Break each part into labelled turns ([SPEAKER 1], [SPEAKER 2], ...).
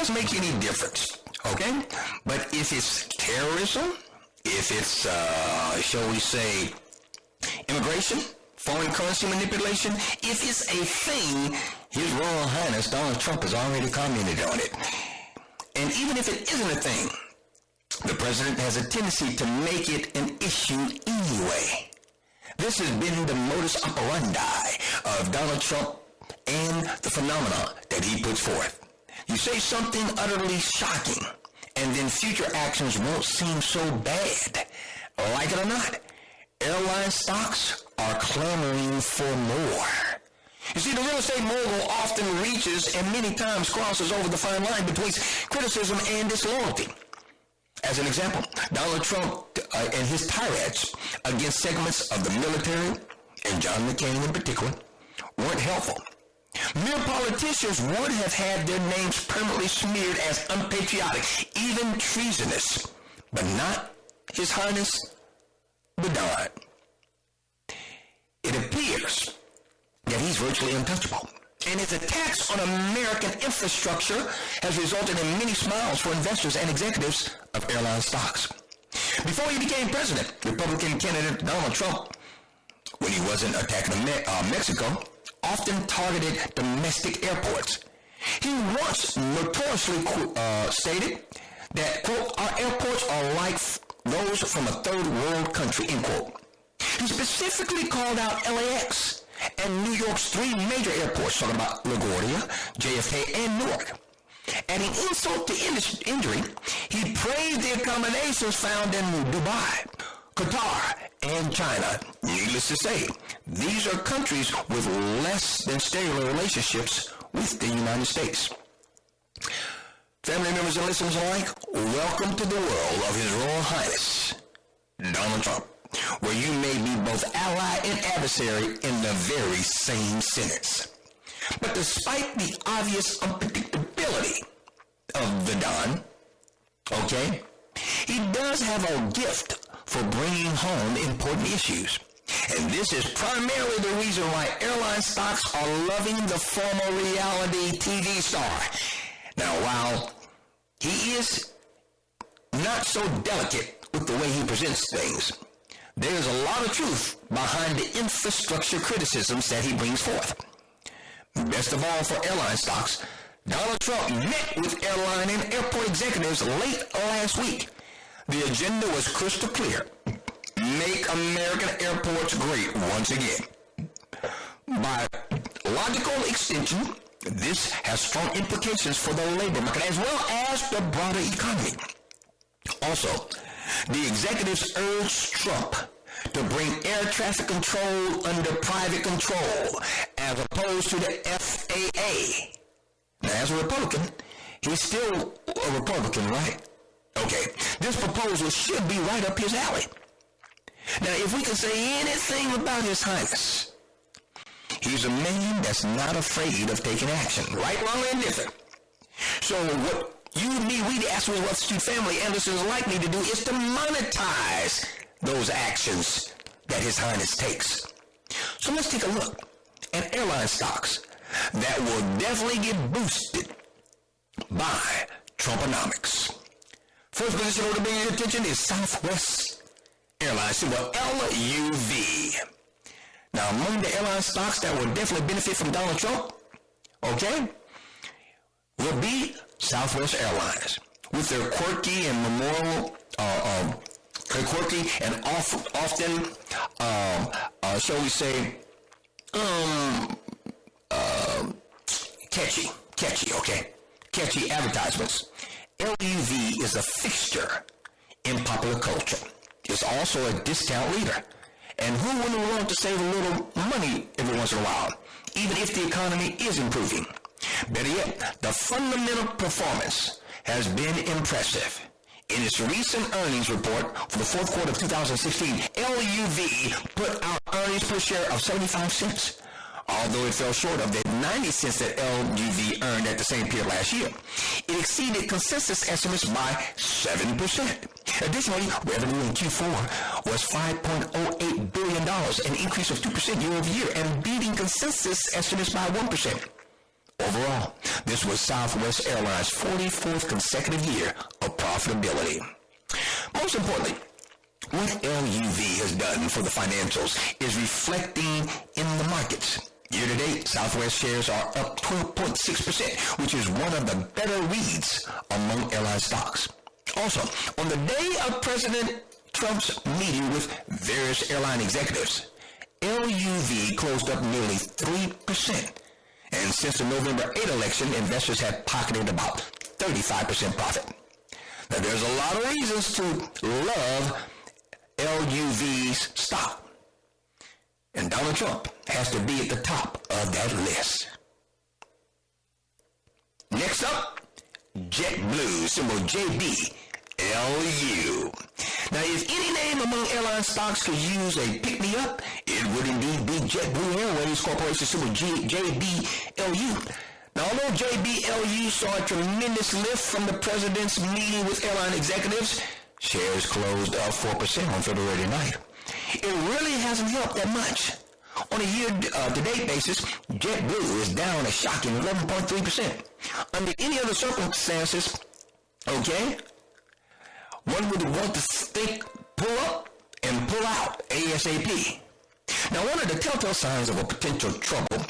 [SPEAKER 1] does make any difference, okay? But if it's terrorism, if it's, shall we say, immigration, foreign currency manipulation, if it's a thing, His Royal Highness Donald Trump has already commented on it. And even if it isn't a thing, the president has a tendency to make it an issue anyway. This has been the modus operandi of Donald Trump and the phenomena that he puts forth. You say something utterly shocking, and then future actions won't seem so bad. Like it or not, airline stocks are clamoring for more. You see, the real estate mogul often reaches and many times crosses over the fine line between criticism and disloyalty. As an example, Donald Trump and his tirades against segments of the military, and John McCain in particular, weren't helpful. Mere politicians would have had their names permanently smeared as unpatriotic, even treasonous, but not His Highness the Don. It appears that he's virtually untouchable, and his attacks on American infrastructure has resulted in many smiles for investors and executives of airline stocks. Before he became president, Republican candidate Donald Trump, when he wasn't attacking Mexico, often targeted domestic airports. He once notoriously stated that, quote, our airports are like those from a third world country, end quote. He specifically called out LAX and New York's three major airports, talking about LaGuardia, JFK, and Newark. Adding insult to injury, he praised the accommodations found in Dubai, Qatar, and China. Needless to say, these are countries with less than stellar relationships with the United States. Family members and listeners alike, welcome to the world of His Royal Highness, Donald Trump, where you may be both ally and adversary in the very same sentence. But despite the obvious unpredictability of the Don, okay, he does have a gift for bringing home important issues. And this is primarily the reason why airline stocks are loving the former reality TV star. Now, while he is not so delicate with the way he presents things, there's a lot of truth behind the infrastructure criticisms that he brings forth. Best of all for airline stocks, Donald Trump met with airline and airport executives late last week. The agenda was crystal clear. Make American airports great once again. By logical extension, this has strong implications for the labor market as well as the broader economy. Also, the executives urged Trump to bring air traffic control under private control as opposed to the FAA. Now, as a Republican, he's still a Republican, right? Okay, this proposal should be right up his alley. Now, if we can say anything about His Highness, he's a man that's not afraid of taking action, right, wrong, and different. So what you, me, we, the Ask the Wiz Institute family and listeners like me to do is to monetize those actions that His Highness takes. So let's take a look at airline stocks that will definitely get boosted by Trumponomics. First position order bringing your attention is Southwest Airlines, symbol LUV. Now, among the airline stocks that will definitely benefit from Donald Trump, okay, will be Southwest Airlines with their quirky and memorial, quirky and often, shall we say, catchy, okay, catchy advertisements. LUV is a fixture in popular culture. It's also a discount leader. And who wouldn't want to save a little money every once in a while, even if the economy is improving? Better yet, the fundamental performance has been impressive. In its recent earnings report for the fourth quarter of 2016, LUV put out earnings per share of 75 cents. Although it fell short of the 90 cents that LUV earned at the same period last year, it exceeded consensus estimates by 7%. Additionally, revenue in Q4 was $5.08 billion, an increase of 2% year over year, and beating consensus estimates by 1%. Overall, this was Southwest Airlines' 44th consecutive year of profitability. Most importantly, what LUV has done for the financials is reflecting in the markets. Year to date, Southwest shares are up 12.6%, which is one of the better reads among airline stocks. Also, on the day of President Trump's meeting with various airline executives, LUV closed up nearly 3%. And since the November 8 election, investors have pocketed about 35% profit. Now, there's a lot of reasons to love LUV's stock. And Donald Trump has to be at the top of that list. Next up, JetBlue, symbol JBLU. Now, if any name among airline stocks could use a pick-me-up, it would indeed be JetBlue Airways Corporation, symbol JBLU. Now, although JBLU saw a tremendous lift from the president's meeting with airline executives, shares closed up 4% on February 9th. It really hasn't helped that much. On a year-to-date basis, JetBlue is down a shocking 11.3%. Under any other circumstances, okay, one would want to think pull up and pull out ASAP. Now, one of the telltale signs of a potential trouble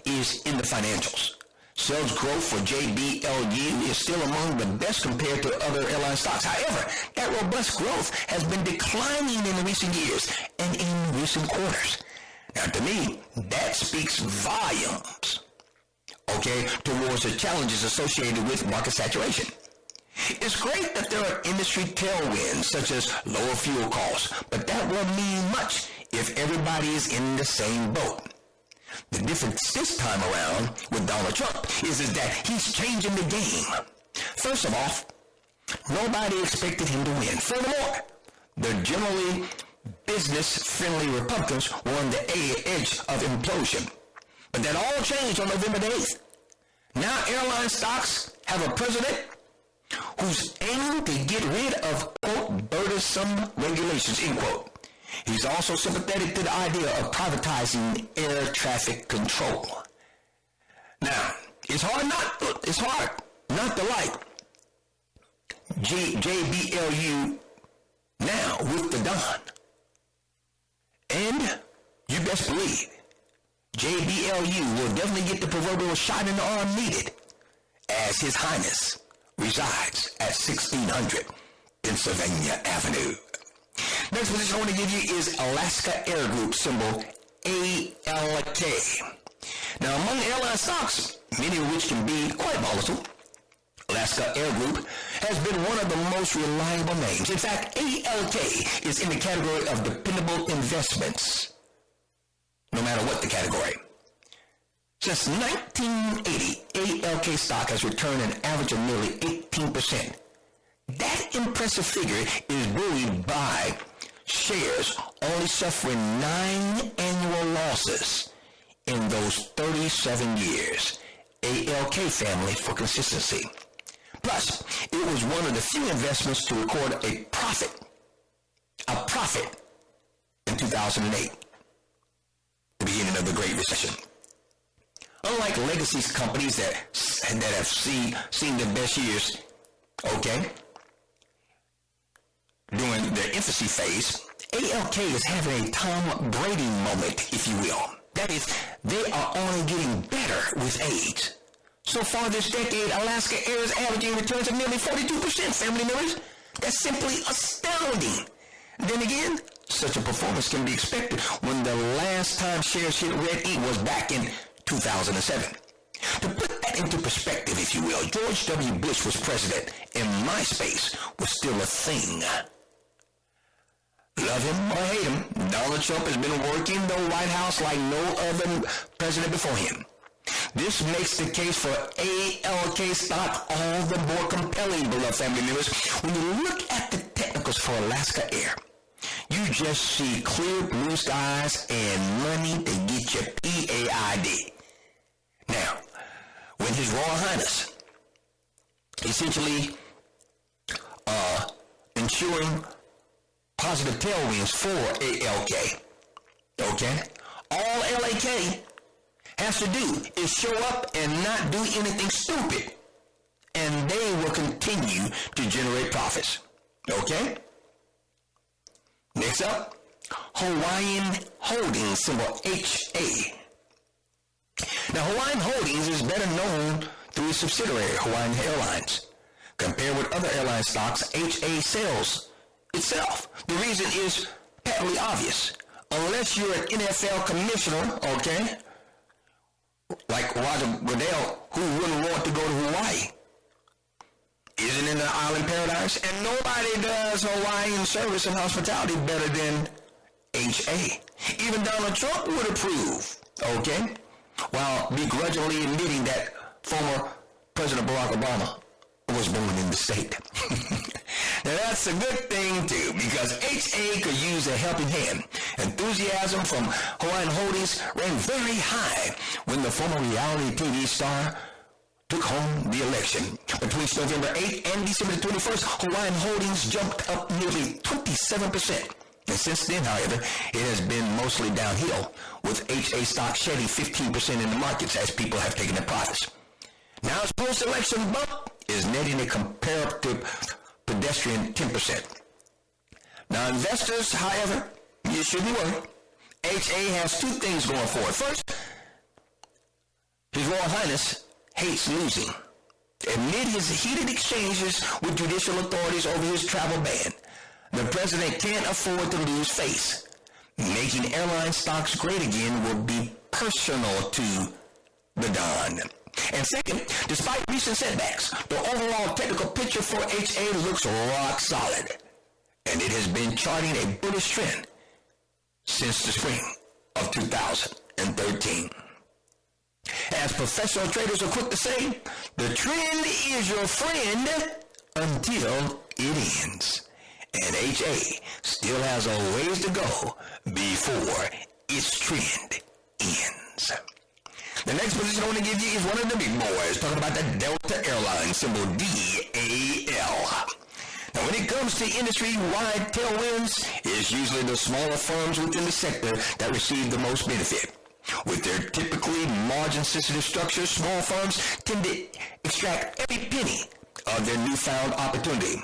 [SPEAKER 1] is in the financials. Sales growth for JBLU is still among the best compared to other airline stocks. However, that robust growth has been declining in recent years and in recent quarters. Now, to me, that speaks volumes, okay, towards the challenges associated with market saturation. It's great that there are industry tailwinds such as lower fuel costs, but that won't mean much if everybody is in the same boat. The difference this time around with Donald Trump is that he's changing the game. First of all, nobody expected him to win. Furthermore, the generally business-friendly Republicans were on the edge of implosion. But that all changed on November 8th. Now airline stocks have a president who's aiming to get rid of, quote, burdensome regulations, end quote. He's also sympathetic to the idea of privatizing air traffic control. Now, it's hard not to like JBLU now with the Don. And you best believe JBLU will definitely get the proverbial shot in the arm needed as His Highness resides at 1600 Pennsylvania Avenue. Next position I want to give you is Alaska Air Group, symbol ALK. Now, among airline stocks, many of which can be quite volatile, Alaska Air Group has been one of the most reliable names. In fact, ALK is in the category of dependable investments, no matter what the category. Since 1980, ALK stock has returned an average of nearly 18%. That impressive figure is buoyed by shares only suffering 9 annual losses in those 37 years. ALK family for consistency. Plus, it was one of the few investments to record a profit in 2008, the beginning of the Great Recession. Unlike legacy companies that have seen their best years, okay, during their infancy phase, ALK is having a Tom Brady moment, if you will. That is, they are only getting better with age. So far this decade, Alaska Air is averaging returns of nearly 42%, family members. That's simply astounding. Then again, such a performance can be expected when the last time shares hit red ink was back in 2007. To put that into perspective, if you will, George W. Bush was president and MySpace was still a thing. Love him or hate him, Donald Trump has been working the White House like no other president before him. This makes the case for ALK stock all the more compelling, beloved family members. When you look at the technicals for Alaska Air, you just see clear blue skies and money to get your P.A.I.D. Now, when His Royal Highness essentially ensuring positive tailwinds for ALK, okay, all LAK has to do is show up and not do anything stupid, and they will continue to generate profits. Okay? Next up, Hawaiian Holdings, symbol HA. Now, Hawaiian Holdings is better known through its subsidiary, Hawaiian Airlines. Compared with other airline stocks, HA sells itself. The reason is patently obvious. Unless you're an NFL commissioner, okay, like Roger Goodell, who wouldn't want to go to Hawaii, isn't in the island paradise, and nobody does Hawaiian service and hospitality better than HA. Even Donald Trump would approve, okay, while begrudgingly admitting that former President Barack Obama was born in the state. Now that's a good thing too, because HA could use a helping hand. Enthusiasm from Hawaiian Holdings ran very high when the former reality TV star took home the election. Between November 8th and December 21st, Hawaiian Holdings jumped up nearly 27%. And since then, however, it has been mostly downhill, with HA stock shedding 15% in the markets as people have taken their profits. Now its post-election bump is netting a comparative pedestrian 10%. Now investors, however, you shouldn't worry. HA has two things going for it. First, His Royal Highness hates losing. Amid his heated exchanges with judicial authorities over his travel ban, the president can't afford to lose face. Making airline stocks great again will be personal to the Don. And second, despite recent setbacks, the overall technical picture for HA looks rock solid, and it has been charting a bullish trend since the spring of 2013. As professional traders are quick to say, the trend is your friend until it ends. And HA still has a ways to go before its trend ends. The next position I want to give you is one of the big boys, talking about the Delta Airlines, symbol DAL. Now, when it comes to industry-wide tailwinds, it's usually the smaller firms within the sector that receive the most benefit. With their typically margin-sensitive structures, small firms tend to extract every penny of their newfound opportunity.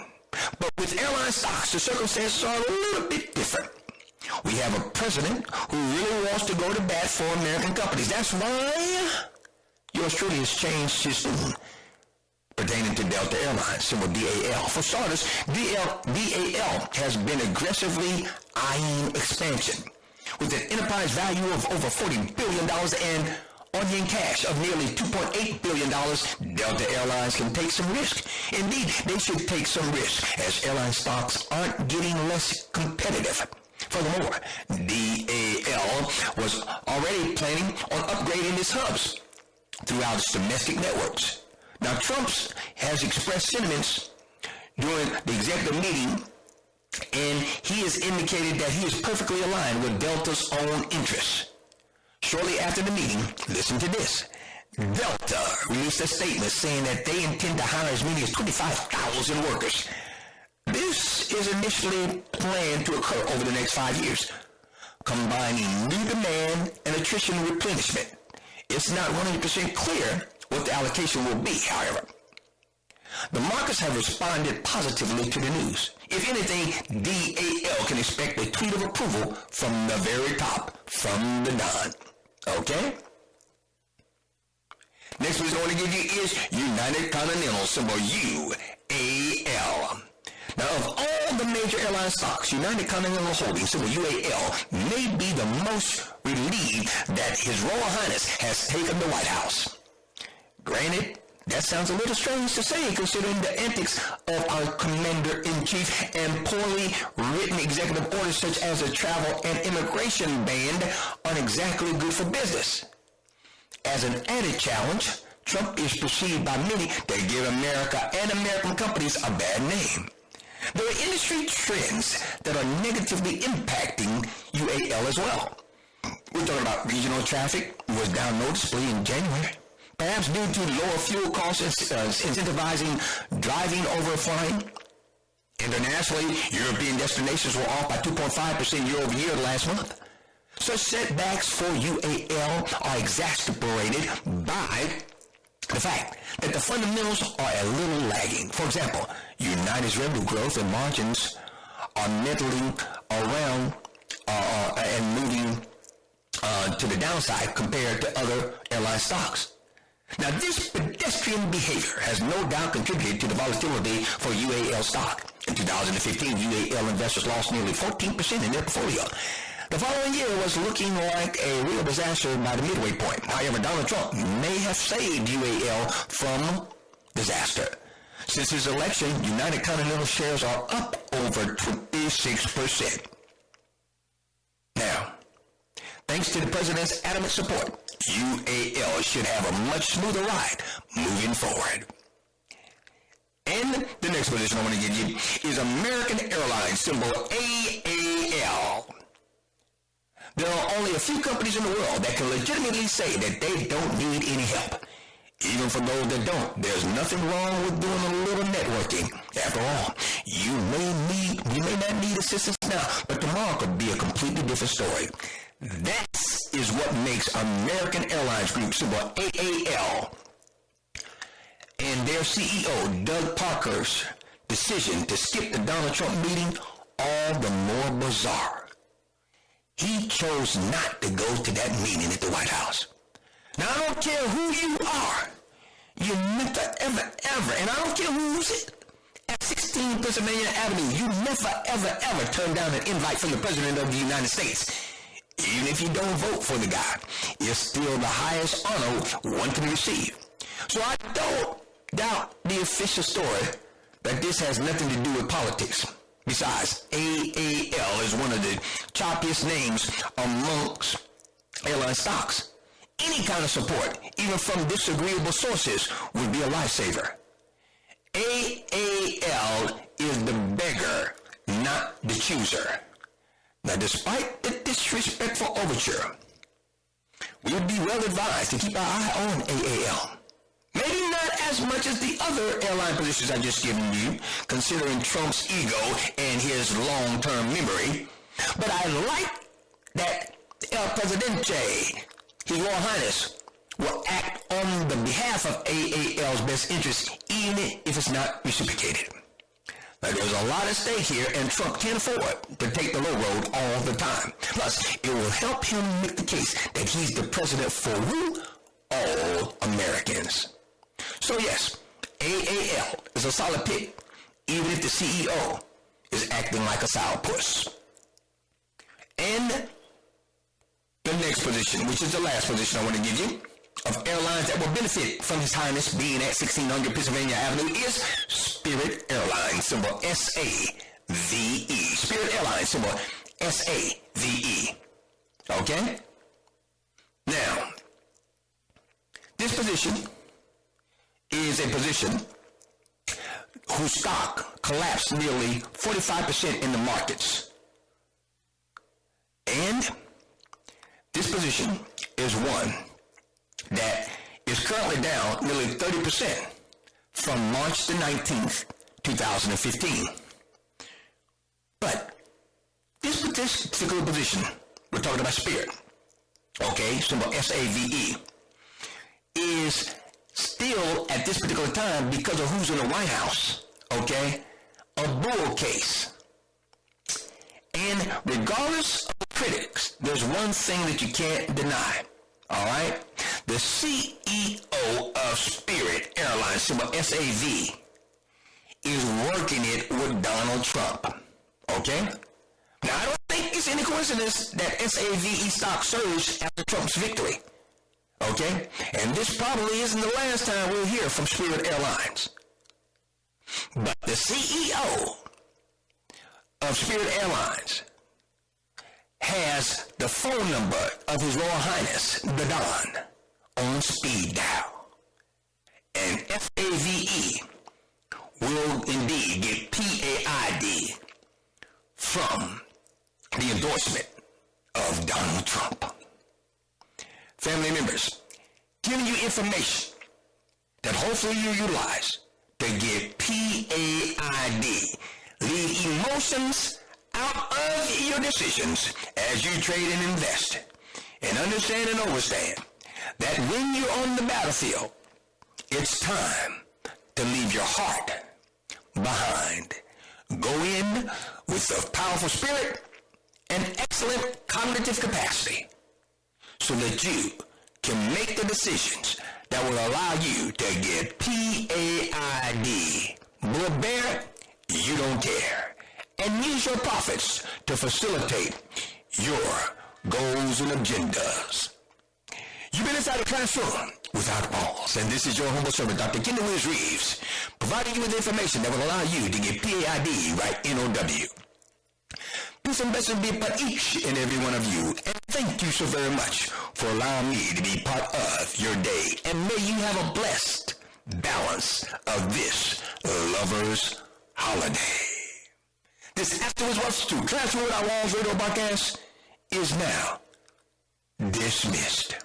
[SPEAKER 1] But with airline stocks, the circumstances are a little bit different. We have a president who really wants to go to bat for American companies. That's why yours truly has changed his tune pertaining to Delta Airlines, symbol DAL. For starters, DAL has been aggressively eyeing expansion. With an enterprise value of over $40 billion and on-hand cash of nearly $2.8 billion, Delta Airlines can take some risk. Indeed, they should take some risk, as airline stocks aren't getting less competitive. Furthermore, DAL was already planning on upgrading its hubs throughout its domestic networks. Now, Trump has expressed sentiments during the executive meeting, and he has indicated that he is perfectly aligned with Delta's own interests. Shortly after the meeting, listen to this. Delta released a statement saying that they intend to hire as many as 25,000 workers. This is initially planned to occur over the next 5 years, combining new demand and attrition replenishment. It's not 100% clear what the allocation will be, however. The markets have responded positively to the news. If anything, DAL can expect a tweet of approval from the very top, from the Don. Okay? Next one I want to give you is United Continental, symbol UAL. Now, of all the major airline stocks, United Continental Holdings, symbol UAL, may be the most relieved that His Royal Highness has taken the White House. Granted, that sounds a little strange to say, considering the antics of our commander-in-chief and poorly written executive orders such as a travel and immigration ban aren't exactly good for business. As an added challenge, Trump is perceived by many to give America and American companies a bad name. There are industry trends that are negatively impacting UAL as well. We're talking about regional traffic was down noticeably in January, perhaps due to lower fuel costs incentivizing driving over flying. Internationally, European destinations were off by 2.5% year over year last month. Such setbacks for UAL are exacerbated by the fact that the fundamentals are a little lagging. For example, United's revenue growth and margins are meddling around and moving to the downside compared to other airline stocks. Now, this pedestrian behavior has no doubt contributed to the volatility for UAL stock. In 2015, UAL investors lost nearly 14% in their portfolio. The following year was looking like a real disaster by the midway point. However, Donald Trump may have saved UAL from disaster. Since his election, United Continental shares are up over 26%. Now, thanks to the president's adamant support, UAL should have a much smoother ride moving forward. And the next position I want to give you is American Airlines, symbol AAL. There are only a few companies in the world that can legitimately say that they don't need any help. Even for those that don't, there's nothing wrong with doing a little networking. After all, you may not need assistance now, but tomorrow could be a completely different story. That is what makes American Airlines Group, symbol AAL, and their CEO, Doug Parker's decision to skip the Donald Trump meeting all the more bizarre. He chose not to go to that meeting at the White House. Now, I don't care who you are. You never, ever, and I don't care who's it. At 16 Pennsylvania Avenue, you never, ever turn down an invite from the President of the United States. Even if you don't vote for the guy, it's still the highest honor one can receive. So I don't doubt the official story that this has nothing to do with politics. Besides, AAL is one of the choppiest names amongst airline stocks. Any kind of support, even from disagreeable sources, would be a lifesaver. AAL is the beggar, not the chooser. Now, despite the disrespectful overture, we would be well advised to keep our eye on AAL. Maybe not as much as the other airline positions I've just given you, considering Trump's ego and his long-term memory. But I like that El Presidente, His Royal Highness, will act on the behalf of AAL's best interest, even if it's not reciprocated. Now, there's a lot at stake here, and Trump can't afford to take the low road all the time. Plus, it will help him make the case that he's the president for who? All Americans. So yes, AAL is a solid pick, even if the CEO is acting like a sourpuss. And the next position, which is the last position I want to give you, of airlines that will benefit from His Highness being at 1600 Pennsylvania Avenue, is Spirit Airlines, symbol SAVE. Spirit Airlines, symbol SAVE. Okay? Now, this position is a position whose stock collapsed nearly 45% in the markets. And this position is one that is currently down nearly 30% from March the 19th, 2015. But this particular position, we're talking about Spirit, okay, symbol SAVE, is still at this particular time, because of who's in the White House, okay, a bull case. And regardless of the critics, there's one thing that you can't deny, all right? The CEO of Spirit Airlines, symbol SAV, is working it with Donald Trump, okay? Now, I don't think it's any coincidence that SAVE stock surged after Trump's victory, okay? And this probably isn't the last time we'll hear from Spirit Airlines. But the CEO of Spirit Airlines has the phone number of His Royal Highness, the Don, on speed dial. And SAVE will indeed get P.A.I.D. from the endorsement of Donald Trump. Family members, giving you information that hopefully you utilize to get P.A.I.D. Leave emotions out of your decisions as you trade and invest. And understand and overstand that when you're on the battlefield, it's time to leave your heart behind. Go in with a powerful spirit and excellent cognitive capacity so that you can make the decisions that will allow you to get P.A.I.D. Boy, bear, you don't care. And use your profits to facilitate your goals and agendas. You've been inside the classroom without walls, and this is your humble servant, Dr. Ken the Wiz Reeves, providing you with information that will allow you to get P.A.I.D. right, N-O-W. Peace and blessings be upon each and every one of you, and thank you so very much for allowing me to be part of your day, and may you have a blessed balance of this lover's holiday. This Afterwards Wants to Classroom Without Walls radio broadcast is now dismissed.